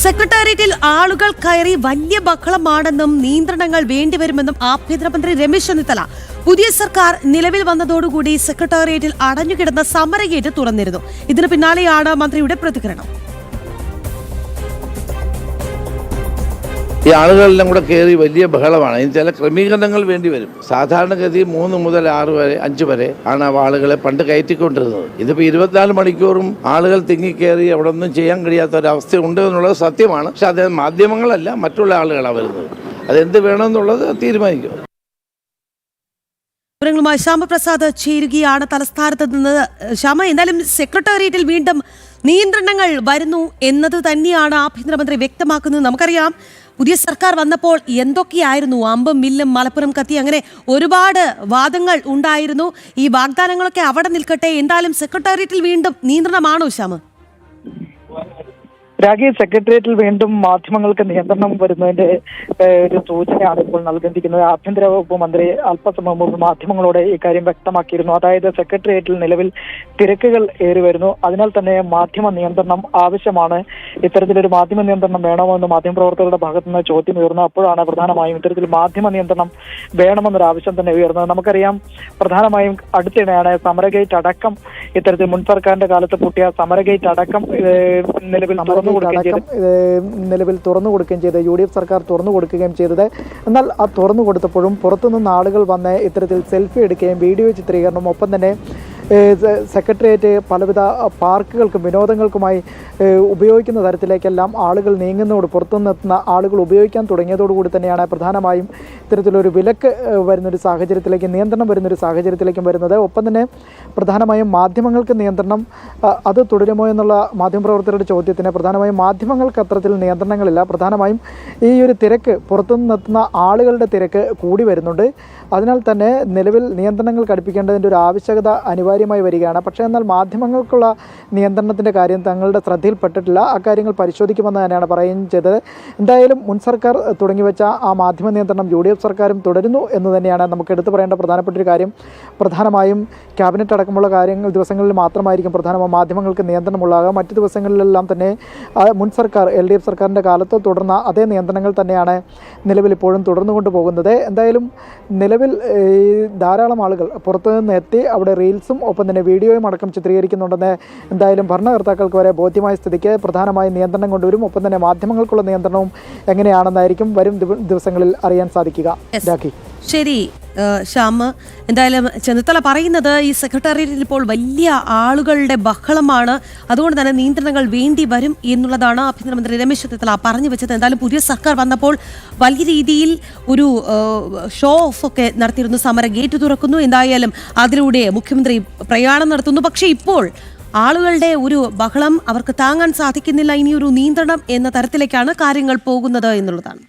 സെക്രട്ടേറിയറ്റിൽ ആളുകൾ കയറി വലിയ ബഹളമാണെന്നും നിയന്ത്രണങ്ങൾ വേണ്ടിവരുമെന്നും ആഭ്യന്തരമന്ത്രി രമേശ് ചെന്നിത്തല. പുതിയ സർക്കാർ നിലവിൽ വന്നതോടുകൂടി സെക്രട്ടേറിയറ്റിൽ അടഞ്ഞുകിടന്ന സമരഗേറ്റ് തുറന്നിരുന്നു. ഇതിന് പിന്നാലെയാണ് മന്ത്രിയുടെ പ്രതികരണം. ഈ ആളുകളെല്ലാം കൂടെ കയറി വലിയ ബഹളമാണ്. ഇതിന് ചില ക്രമീകരണങ്ങൾ വേണ്ടി വരും. സാധാരണഗതി 3 മുതൽ 6 വരെ 5 വരെ ആണ് ആളുകളെ പണ്ട് കയറ്റിക്കൊണ്ടിരുന്നത്. ഇതിപ്പോൾ 24 മണിക്കൂറും ആളുകൾ തിങ്ങിക്കയറി അവിടെ ഒന്നും ചെയ്യാൻ കഴിയാത്ത ഒരവസ്ഥ ഉണ്ട് എന്നുള്ളത് സത്യമാണ്. പക്ഷെ അത് മാധ്യമങ്ങളല്ല, മറ്റുള്ള ആളുകളാണ് വരുന്നത്. അതെന്ത് വേണമെന്നുള്ളത് തീരുമാനിക്കും. ശ്യാമപ്രസാദ് ചേരുകയാണ് തലസ്ഥാനത്ത് നിന്ന്. ശ്യാമ, എന്തായാലും സെക്രട്ടേറിയറ്റിൽ വീണ്ടും നിയന്ത്രണങ്ങൾ വരുന്നു എന്നത് തന്നെയാണ് ആഭ്യന്തരമന്ത്രി വ്യക്തമാക്കുന്നത്. നമുക്കറിയാം, പുതിയ സർക്കാർ വന്നപ്പോൾ എന്തൊക്കെയായിരുന്നു അമ്പും വില്ലും മലപ്പുറം കത്തി, അങ്ങനെ ഒരുപാട് വാദങ്ങൾ ഉണ്ടായിരുന്നു. ഈ വാഗ്ദാനങ്ങളൊക്കെ അവിടെ നിൽക്കട്ടെ, എന്തായാലും സെക്രട്ടേറിയറ്റിൽ വീണ്ടും നിയന്ത്രണമാണോ ശ്യാമ? രാഗി, സെക്രട്ടേറിയറ്റിൽ വീണ്ടും മാധ്യമങ്ങൾക്ക് നിയന്ത്രണം വരുന്നതിന്റെ ഒരു സൂചനയാണ് ഇപ്പോൾ നൽകിയിരിക്കുന്നത്. ആഭ്യന്തര വകുപ്പ് മന്ത്രി അല്പസമയം മുമ്പ് മാധ്യമങ്ങളോട് ഇക്കാര്യം വ്യക്തമാക്കിയിരുന്നു. അതായത് സെക്രട്ടേറിയറ്റിൽ നിലവിൽ തിരക്കുകൾ ഏറി വരുന്നു, അതിനാൽ തന്നെ മാധ്യമ നിയന്ത്രണം ആവശ്യമാണ്. ഇത്തരത്തിലൊരു മാധ്യമ നിയന്ത്രണം വേണമെന്ന് മാധ്യമപ്രവർത്തകരുടെ ഭാഗത്തു നിന്ന് ചോദ്യം ഉയർന്നു. അപ്പോഴാണ് പ്രധാനമായും ഇത്തരത്തിൽ മാധ്യമ നിയന്ത്രണം വേണമെന്നൊരു ആവശ്യം തന്നെ ഉയർന്നത്. നമുക്കറിയാം, പ്രധാനമായും അടുത്തിടെയാണ് സമരഗേറ്റ് അടക്കം ഇത്തരത്തിൽ മുൻ സർക്കാരിന്റെ കാലത്ത് പൂട്ടിയ സമരഗേറ്റ് അടക്കം നിലവിൽ തുറന്നു കൊടുക്കുകയും ചെയ്ത് UDF സർക്കാർ തുറന്നു കൊടുക്കുകയും ചെയ്തത്. എന്നാൽ ആ തുറന്നു കൊടുത്തപ്പോഴും പുറത്തുനിന്ന് ആളുകൾ വന്ന് ഇത്തരത്തിൽ സെൽഫി എടുക്കുകയും വീഡിയോ ചിത്രീകരണം, ഒപ്പം തന്നെ സെക്രട്ടേറിയറ്റ് പലവിധ പാർക്കുകൾക്കും വിനോദങ്ങൾക്കുമായി ഉപയോഗിക്കുന്ന തരത്തിലേക്കെല്ലാം ആളുകൾ നീങ്ങുന്നതോട് പുറത്തുനിന്നെത്തുന്ന ആളുകൾ ഉപയോഗിക്കാൻ തുടങ്ങിയതോടുകൂടി തന്നെയാണ് പ്രധാനമായും ഇത്തരത്തിലൊരു വിലക്ക് വരുന്നൊരു സാഹചര്യത്തിലേക്ക്, നിയന്ത്രണം വരുന്നൊരു സാഹചര്യത്തിലേക്കും വരുന്നത്. ഒപ്പം തന്നെ പ്രധാനമായും മാധ്യമങ്ങൾക്ക് നിയന്ത്രണം അത് തുടരുമോ എന്നുള്ള മാധ്യമപ്രവർത്തകരുടെ ചോദ്യത്തിന് പ്രധാനമായും മാധ്യമങ്ങൾക്ക് അത്തരത്തിൽ നിയന്ത്രണങ്ങളില്ല. പ്രധാനമായും ഈ ഒരു തിരക്ക്, പുറത്തുനിന്നെത്തുന്ന ആളുകളുടെ തിരക്ക് കൂടി വരുന്നുണ്ട്. അതിനാൽ തന്നെ നിലവിൽ നിയന്ത്രണങ്ങൾ കടുപ്പിക്കേണ്ടതിൻ്റെ ഒരു ആവശ്യകത അനിവാര്യമായി വരികയാണ്. പക്ഷേ എന്നാൽ മാധ്യമങ്ങൾക്കുള്ള നിയന്ത്രണത്തിൻ്റെ കാര്യം തങ്ങളുടെ ശ്രദ്ധയിൽപ്പെട്ടിട്ടില്ല. അക്കാര്യങ്ങൾ പരിശോധിക്കുമെന്ന് തന്നെയാണ് പറയുകയും ചെയ്തത്. എന്തായാലും മുൻ സർക്കാർ തുടങ്ങിവെച്ച ആ മാധ്യമ നിയന്ത്രണം UDF സർക്കാരും തുടരുന്നു എന്ന് തന്നെയാണ് നമുക്ക് എടുത്തു പറയേണ്ട പ്രധാനപ്പെട്ട ഒരു കാര്യം. പ്രധാനമായും ക്യാബിനറ്റ് അടക്കമുള്ള ദിവസങ്ങളിൽ മാത്രമായിരിക്കും പ്രധാനമായും മാധ്യമങ്ങൾക്ക് നിയന്ത്രണമുള്ളാകുക. മറ്റു ദിവസങ്ങളിലെല്ലാം തന്നെ മുൻ സർക്കാർ LDF സർക്കാരിൻ്റെ കാലത്ത് തുടർന്ന അതേ നിയന്ത്രണങ്ങൾ തന്നെയാണ് നിലവിൽ ഇപ്പോഴും തുടർന്നുകൊണ്ട് പോകുന്നത്. എന്തായാലും നിലവിൽ ധാരാളം ആളുകൾ പുറത്തുനിന്ന് എത്തി അവിടെ റീൽസും ഒപ്പം തന്നെ വീഡിയോയും അടക്കം ചിത്രീകരിക്കുന്നുണ്ടെന്ന് എന്തായാലും ഭരണകർത്താക്കൾക്ക് വരെ ബോധ്യമായ സ്ഥിതിക്ക് പ്രധാനമായും നിയന്ത്രണം കൊണ്ടുവരും. ഒപ്പം തന്നെ മാധ്യമങ്ങൾക്കുള്ള നിയന്ത്രണവും എങ്ങനെയാണെന്നായിരിക്കും വരും ദിവസങ്ങളിൽ അറിയാൻ സാധിക്കുക. ശരി ശ്യാം, എന്തായാലും ചെന്നിത്തല പറയുന്നത് ഈ സെക്രട്ടേറിയറ്റിൽ ഇപ്പോൾ വലിയ ആളുകളുടെ ബഹളമാണ്, അതുകൊണ്ട് തന്നെ നിയന്ത്രണങ്ങൾ വേണ്ടി വരും എന്നുള്ളതാണ് ആഭ്യന്തരമന്ത്രി രമേശ് ചെന്നിത്തല പറഞ്ഞു വെച്ചത്. എന്തായാലും പുതിയ സർക്കാർ വന്നപ്പോൾ വലിയ രീതിയിൽ ഒരു ഷോ ഓഫ് ഒക്കെ നടത്തിയിരുന്നു. സമര ഗേറ്റ് തുറക്കുന്നു, എന്തായാലും അതിലൂടെ മുഖ്യമന്ത്രി പ്രയാണം നടത്തുന്നു. പക്ഷേ ഇപ്പോൾ ആളുകളുടെ ഒരു ബഹളം അവർക്ക് താങ്ങാൻ സാധിക്കുന്നില്ല. ഇനിയൊരു നിയന്ത്രണം എന്ന തരത്തിലേക്കാണ് കാര്യങ്ങൾ പോകുന്നത് എന്നുള്ളതാണ്.